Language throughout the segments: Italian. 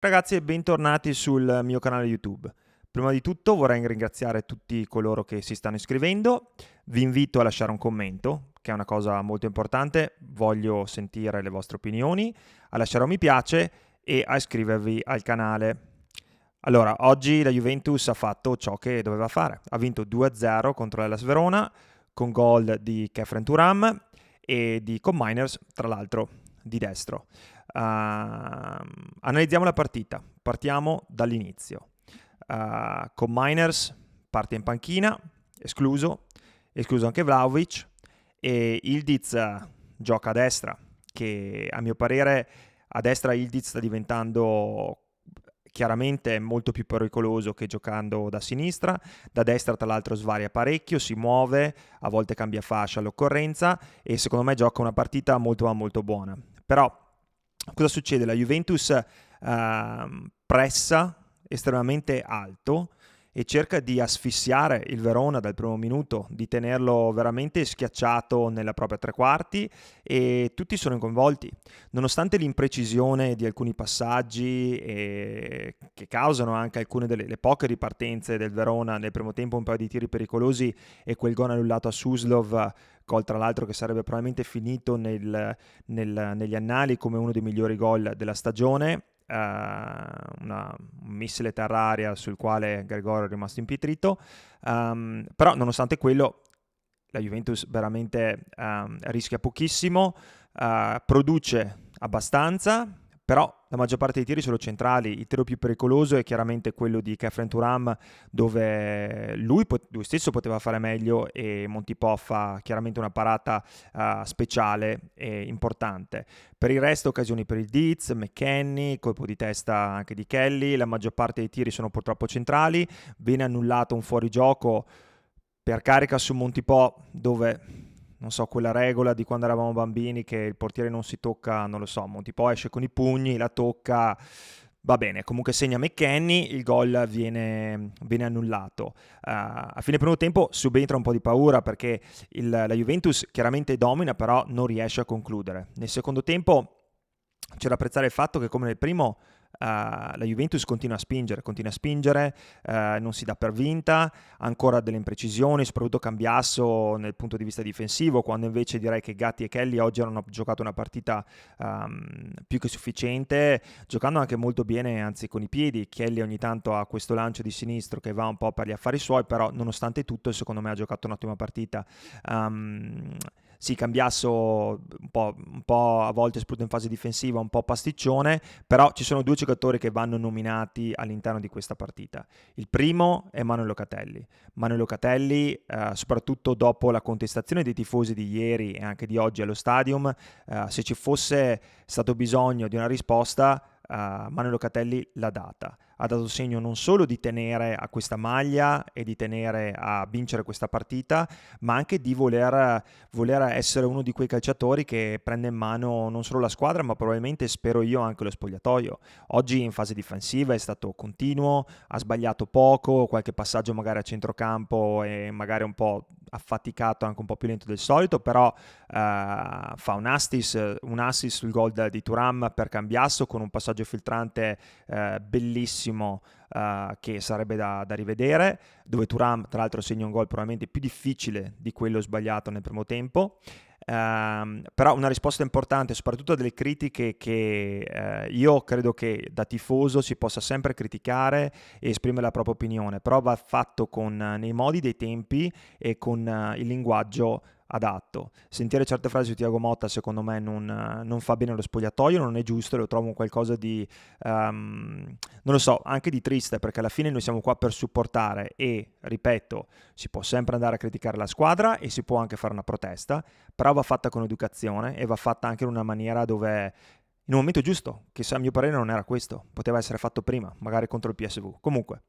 Ragazzi, e bentornati sul mio canale YouTube. Prima di tutto vorrei ringraziare tutti coloro che si stanno iscrivendo. Vi invito a lasciare un commento, che è una cosa molto importante. Voglio sentire le vostre opinioni, a lasciare un mi piace e a iscrivervi al canale. Allora, oggi la Juventus ha fatto ciò che doveva fare. Ha vinto 2-0 contro l'Hellas Verona con gol di Khéphren Thuram e di Cobb Miners, tra l'altro, di destro. Analizziamo la partita. Partiamo dall'inizio. Cobb Miners parte in panchina, escluso anche Vlahovic, e Ildiz gioca a destra, che a mio parere a destra Ildiz sta diventando chiaramente molto più pericoloso che giocando da sinistra. Da destra tra l'altro svaria parecchio, si muove, a volte cambia fascia all'occorrenza e secondo me gioca una partita molto molto buona. Però cosa succede? La Juventus pressa estremamente alto e cerca di asfissiare il Verona dal primo minuto, di tenerlo veramente schiacciato nella propria tre quarti, e tutti sono coinvolti. Nonostante l'imprecisione di alcuni passaggi che causano anche alcune delle poche ripartenze del Verona nel primo tempo, un paio di tiri pericolosi e quel gol annullato a Suslov, gol tra l'altro che sarebbe probabilmente finito negli annali come uno dei migliori gol della stagione, un missile terra-aria sul quale Gregorio è rimasto impietrito, però nonostante quello la Juventus veramente rischia pochissimo, produce abbastanza, però la maggior parte dei tiri sono centrali. Il tiro più pericoloso è chiaramente quello di Khéphren Thuram, dove lui stesso poteva fare meglio e Montipò fa chiaramente una parata speciale e importante. Per il resto occasioni per il Diz, McKennie, colpo di testa anche di Kelly. La maggior parte dei tiri sono purtroppo centrali. Viene annullato un fuorigioco per carica su Montipò, dove non so, quella regola di quando eravamo bambini che il portiere non si tocca, non lo so, Montipò esce con i pugni, la tocca, va bene, comunque segna McKennie, il gol viene annullato. A fine primo tempo subentra un po' di paura perché la Juventus chiaramente domina, però non riesce a concludere. Nel secondo tempo c'è da apprezzare il fatto che, come nel primo, la Juventus continua a spingere, non si dà per vinta, ancora delle imprecisioni, soprattutto Cambiasso nel punto di vista difensivo, quando invece direi che Gatti e Kelly oggi hanno giocato una partita più che sufficiente, giocando anche molto bene, anzi con i piedi. Kelly ogni tanto ha questo lancio di sinistro che va un po' per gli affari suoi, però nonostante tutto secondo me ha giocato un'ottima partita. Sì, Cambiasso un po' a volte soprattutto in fase difensiva, un po' pasticcione, però ci sono due giocatori che vanno nominati all'interno di questa partita. Il primo è Manuel Locatelli. Manuel Locatelli, soprattutto dopo la contestazione dei tifosi di ieri e anche di oggi allo Stadium, se ci fosse stato bisogno di una risposta, Manuel Locatelli l'ha data. Ha dato segno non solo di tenere a questa maglia e di tenere a vincere questa partita, ma anche di voler essere uno di quei calciatori che prende in mano non solo la squadra, ma probabilmente, spero io, anche lo spogliatoio. Oggi in fase difensiva è stato continuo, ha sbagliato poco, qualche passaggio magari a centrocampo e magari un po' affaticato, anche un po' più lento del solito, però fa un assist sul gol di Thuram per Cambiasso con un passaggio filtrante bellissimo, che sarebbe da rivedere, dove Thuram tra l'altro segna un gol probabilmente più difficile di quello sbagliato nel primo tempo. Però una risposta importante, soprattutto delle critiche che io credo che da tifoso si possa sempre criticare e esprimere la propria opinione, però va fatto nei modi dei tempi e con il linguaggio adatto. Sentire certe frasi su Thiago Motta secondo me non fa bene allo spogliatoio, non è giusto, lo trovo qualcosa di non lo so, anche di triste, perché alla fine noi siamo qua per supportare e, ripeto, si può sempre andare a criticare la squadra e si può anche fare una protesta, però va fatta con educazione e va fatta anche in una maniera dove, in un momento giusto, che a mio parere non era questo, poteva essere fatto prima, magari contro il PSV. Comunque,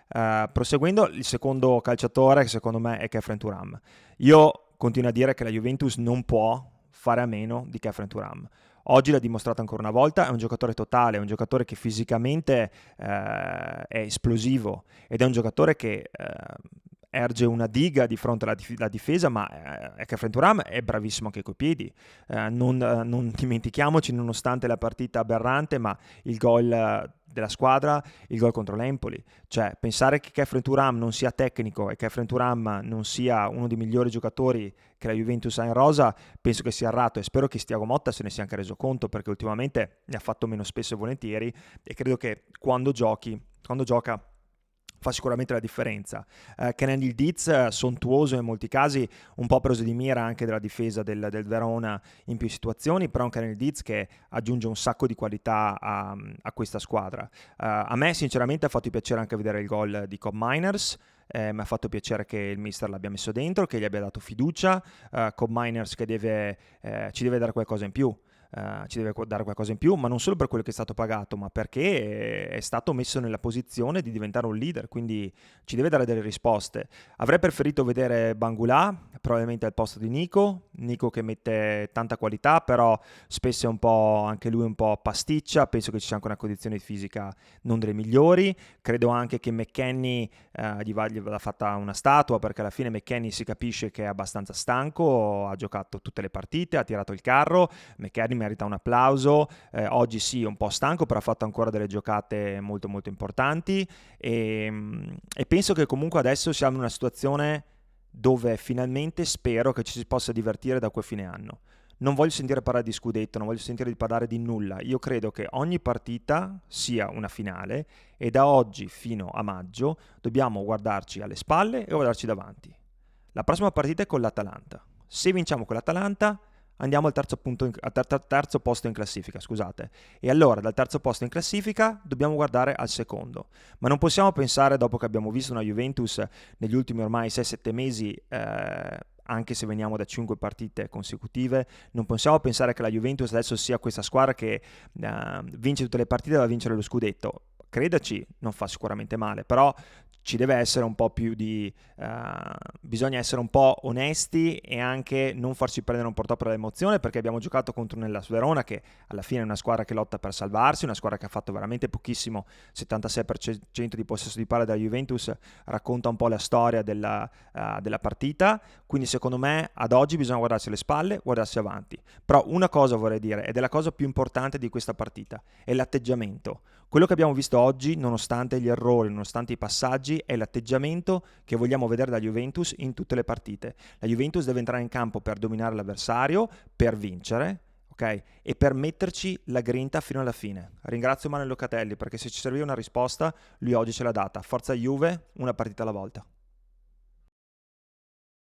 proseguendo, il secondo calciatore che secondo me è Khéphren Thuram. Io continuo a dire che la Juventus non può fare a meno di Khéphren Thuram. Oggi l'ha dimostrato ancora una volta, è un giocatore totale, è un giocatore che fisicamente è esplosivo ed è un giocatore che erge una diga di fronte alla difesa, ma Kefren Turam è bravissimo anche coi piedi. Non dimentichiamoci, nonostante la partita aberrante, ma il gol della squadra, il gol contro l'Empoli. Cioè, pensare che Kefren Turam non sia tecnico e Kefren Turam non sia uno dei migliori giocatori che la Juventus ha in rosa, penso che sia errato, e spero che Thiago Motta se ne sia anche reso conto, perché ultimamente ne ha fatto meno spesso e volentieri, e credo che quando gioca fa sicuramente la differenza. Kenan Yildiz, sontuoso in molti casi, un po' preso di mira anche della difesa del Verona in più situazioni, però un Kenan Yildiz che aggiunge un sacco di qualità a questa squadra. A me sinceramente ha fatto piacere anche vedere il gol di Cobb Miners. Mi ha fatto piacere che il mister l'abbia messo dentro, che gli abbia dato fiducia. Cobb Miners che ci deve dare qualcosa in più. Ci deve dare qualcosa in più, ma non solo per quello che è stato pagato, ma perché è stato messo nella posizione di diventare un leader, quindi ci deve dare delle risposte. Avrei preferito vedere Bangula, probabilmente al posto di Nico che mette tanta qualità, però spesso è un po' anche lui un po' pasticcia. Penso che ci sia anche una condizione fisica non delle migliori. Credo anche che McKennie gli vada fatta una statua, perché alla fine McKennie si capisce che è abbastanza stanco, ha giocato tutte le partite, ha tirato il carro. McKennie merita un applauso. Oggi sì, un po' stanco, però ha fatto ancora delle giocate molto molto importanti, e penso che comunque adesso siamo in una situazione dove finalmente spero che ci si possa divertire da quel fine anno. Non voglio sentire parlare di scudetto, non voglio sentire di parlare di nulla. Io credo che ogni partita sia una finale, e da oggi fino a maggio dobbiamo guardarci alle spalle e guardarci davanti. La prossima partita è con l'Atalanta. Se vinciamo con l'Atalanta andiamo al terzo posto in classifica, scusate. E allora dal terzo posto in classifica dobbiamo guardare al secondo. Ma non possiamo pensare, dopo che abbiamo visto una Juventus negli ultimi ormai 6-7 mesi, anche se veniamo da 5 partite consecutive, non possiamo pensare che la Juventus adesso sia questa squadra che vince tutte le partite e va a vincere lo scudetto. Credaci, non fa sicuramente male, però ci deve essere un po' più di... bisogna essere un po' onesti e anche non farci prendere un po' troppo dall'emozione, perché abbiamo giocato contro l'Hellas Verona, che alla fine è una squadra che lotta per salvarsi, una squadra che ha fatto veramente pochissimo, 76% di possesso di palla della Juventus, racconta un po' la storia della partita. Quindi secondo me ad oggi bisogna guardarsi alle spalle, guardarsi avanti. Però una cosa vorrei dire, ed è la cosa più importante di questa partita, è l'atteggiamento. Quello che abbiamo visto oggi, nonostante gli errori, nonostante i passaggi, è l'atteggiamento che vogliamo vedere da Juventus in tutte le partite. La Juventus deve entrare in campo per dominare l'avversario, per vincere, ok? E per metterci la grinta fino alla fine. Ringrazio Manuel Locatelli, perché se ci serviva una risposta, lui oggi ce l'ha data. Forza Juve, una partita alla volta.